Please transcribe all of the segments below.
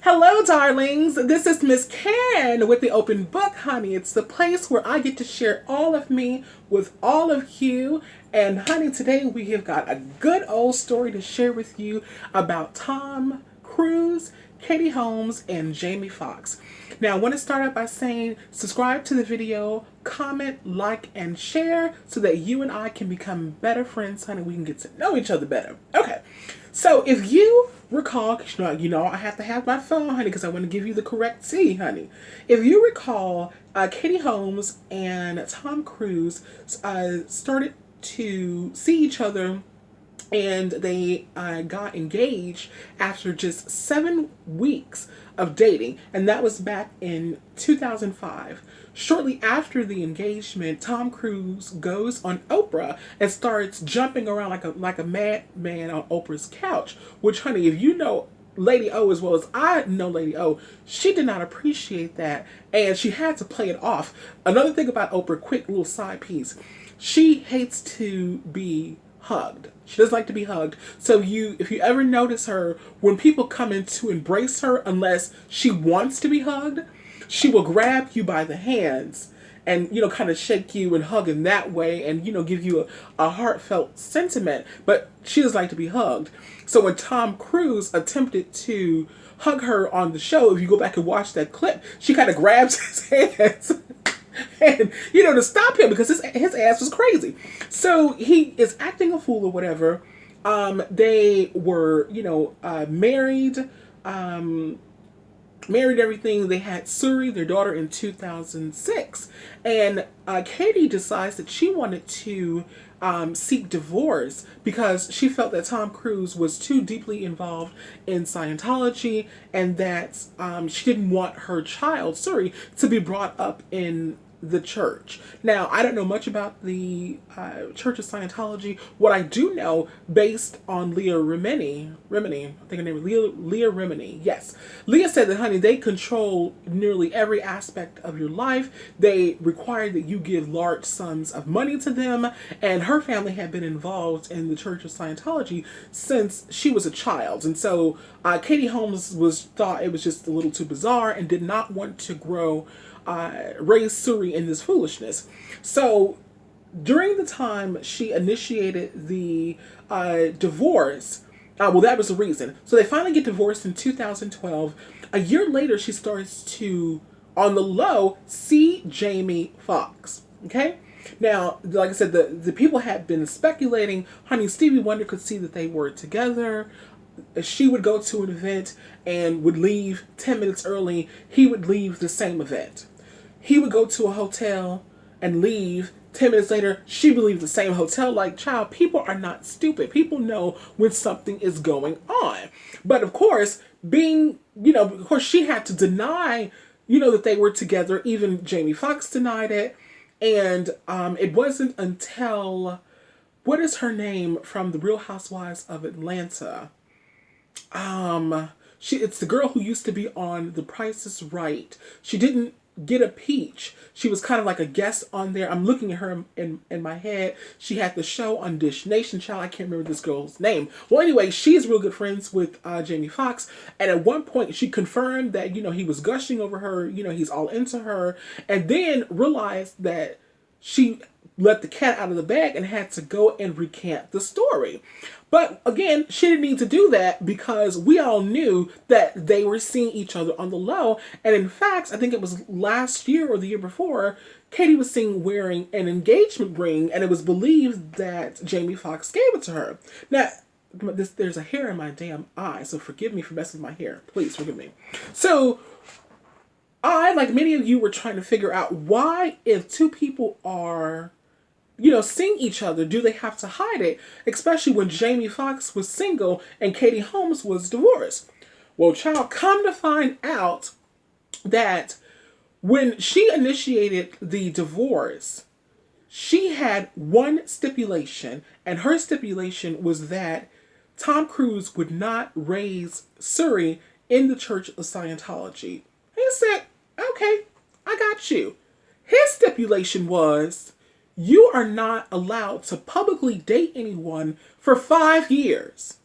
Hello, darlings. This is Miss Karen with the Open Book, honey. It's the place where I get to share all of me with all of you. And, honey, today we have got a good old story to share with you about Tom Cruise, Katie Holmes, and Jamie Foxx. Now, I want to start out by saying subscribe to the video, comment, like, and share so that you and I can become better friends, honey. We can get to know each other better. Okay. So if you recall, 'cause you know, I have to have my phone, honey, because I want to give you the correct tea, honey. If you recall, Katie Holmes and Tom Cruise started to see each other, and they got engaged after just 7 weeks of dating, and that was back in 2005. Shortly after the engagement, Tom Cruise goes on Oprah and starts jumping around like a madman on Oprah's couch. Which, honey, if you know Lady O as well as I know Lady O, she did not appreciate that, and she had to play it off. Another thing about Oprah, quick little side piece, she hates to be hugged. She doesn't like to be hugged. So if you ever notice her, when people come in to embrace her, unless she wants to be hugged, she will grab you by the hands and, kind of shake you and hug in that way and, give you a heartfelt sentiment. But she doesn't like to be hugged. So when Tom Cruise attempted to hug her on the show, if you go back and watch that clip, she kind of grabs his hands and, to stop him because his ass was crazy. So he is acting a fool or whatever. They were, married. Married everything. They had Suri, their daughter, in 2006. And Katie decides that she wanted to seek divorce because she felt that Tom Cruise was too deeply involved in Scientology and that she didn't want her child, Suri, to be brought up in the church. Now, I don't know much about the Church of Scientology. What I do know, based on Leah Remini, I think her name is Leah Remini. Yes, Leah said that, honey, they control nearly every aspect of your life. They require that you give large sums of money to them, and her family had been involved in the Church of Scientology since she was a child, and so Katie Holmes thought it was just a little too bizarre and did not want to raise Suri in this foolishness. So during the time she initiated the divorce, well, that was the reason. So they finally get divorced in 2012. A year later, she starts to, on the low, see Jamie Foxx. Okay? Now, like I said, the people had been speculating, honey, Stevie Wonder could see that they were together. She would go to an event and would leave 10 minutes early. He would leave the same event. He would go to a hotel and leave. 10 minutes later, she would leave the same hotel. Like, child, people are not stupid. People know when something is going on. But of course, of course, she had to deny, that they were together. Even Jamie Foxx denied it. And it wasn't until, what is her name from The Real Housewives of Atlanta? It's the girl who used to be on The Price is Right. She didn't get a peach. She was kind of like a guest on there. I'm looking at her in my head. She had the show on Dish Nation. Child, I can't remember this girl's name. Well, anyway, she's real good friends with Jamie Foxx. And at one point, she confirmed that, he was gushing over her. He's all into her. And then realized that she let the cat out of the bag and had to go and recant the story. But again, she didn't need to do that because we all knew that they were seeing each other on the low. And in fact, I think it was last year or the year before, Katie was seen wearing an engagement ring, and it was believed that Jamie Foxx gave it to her. Now, there's a hair in my damn eye, so forgive me for messing with my hair. Please forgive me. So I, like many of you, were trying to figure out why, if two people are seeing each other, do they have to hide it? Especially when Jamie Foxx was single and Katie Holmes was divorced. Well, child, come to find out that when she initiated the divorce, she had one stipulation, and her stipulation was that Tom Cruise would not raise Suri in the Church of Scientology. He said, okay, I got you. His stipulation was, you are not allowed to publicly date anyone for 5 years.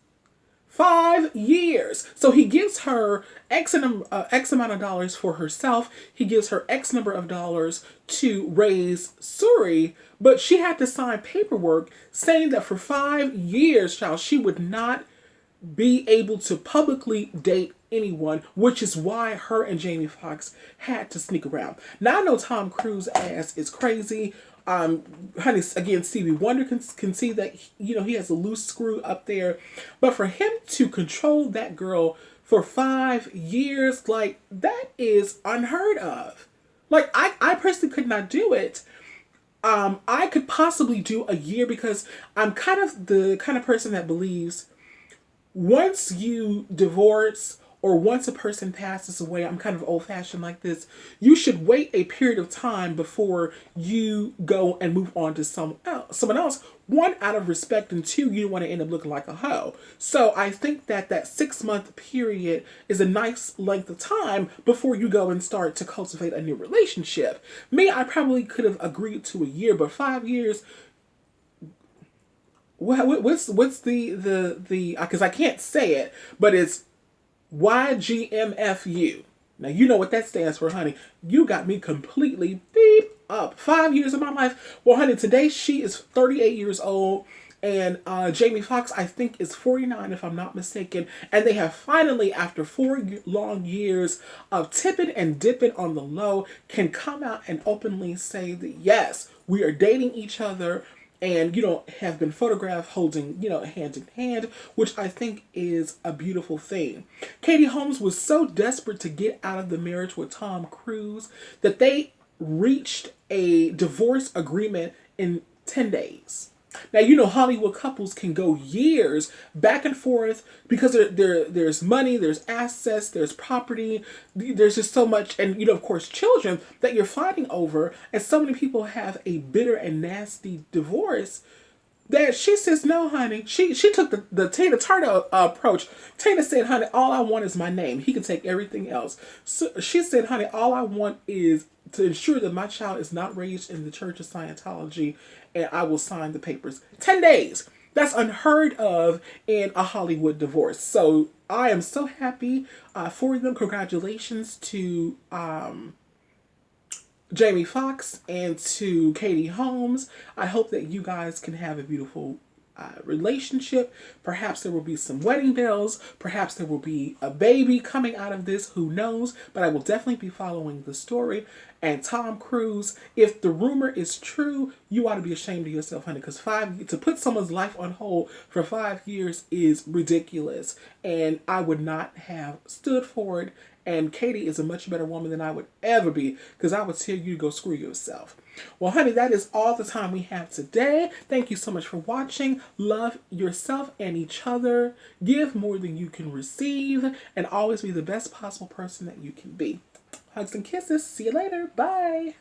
5 years. So he gives her X amount of dollars for herself. He gives her X number of dollars to raise Suri, but she had to sign paperwork saying that for 5 years, child, she would not be able to publicly date anyone, which is why her and Jamie Foxx had to sneak around. Now I know Tom Cruise ass is crazy. Honey, again, Stevie Wonder can see that he has a loose screw up there, but for him to control that girl for 5 years, like that is unheard of. Like I personally could not do it. I could possibly do a year because I'm kind of the kind of person that believes once you divorce or once a person passes away, I'm kind of old fashioned like this, you should wait a period of time before you go and move on to someone else. One, out of respect, and two, you don't want to end up looking like a hoe. So I think that that 6 month period is a nice length of time before you go and start to cultivate a new relationship. Me, I probably could have agreed to a year, but 5 years, what's the because I can't say it, but it's YGMFU. Now you know what that stands for, honey. You got me completely beep up. 5 years of my life. Well, honey, today she is 38 years old. And Jamie Foxx, I think, is 49, if I'm not mistaken. And they have finally, after 4 long years of tipping and dipping on the low, can come out and openly say that, yes, we are dating each other and have been photographed holding hand in hand, which I think is a beautiful thing. Katie Holmes was so desperate to get out of the marriage with Tom Cruise that they reached a divorce agreement in 10 days. Now, Hollywood couples can go years back and forth because there's money, there's assets, there's property, there's just so much, and, of course, children that you're fighting over. And so many people have a bitter and nasty divorce that she says, no, honey. She took the Tina Turner approach. Tina said, honey, all I want is my name. He can take everything else. So she said, honey, all I want is to ensure that my child is not raised in the Church of Scientology, and I will sign the papers. 10 days. That's unheard of in a Hollywood divorce. So I am so happy for them. Congratulations to Jamie Foxx and to Katie Holmes. I hope that you guys can have a beautiful relationship. Perhaps there will be some wedding bells. Perhaps there will be a baby coming out of this. Who knows? But I will definitely be following the story. And Tom Cruise, if the rumor is true, you ought to be ashamed of yourself, honey, because to put someone's life on hold for 5 years is ridiculous. And I would not have stood for it. And Katie is a much better woman than I would ever be, because I would tell you to go screw yourself. Well, honey, that is all the time we have today. Thank you so much for watching. Love yourself and each other. Give more than you can receive. And always be the best possible person that you can be. Hugs and kisses. See you later. Bye.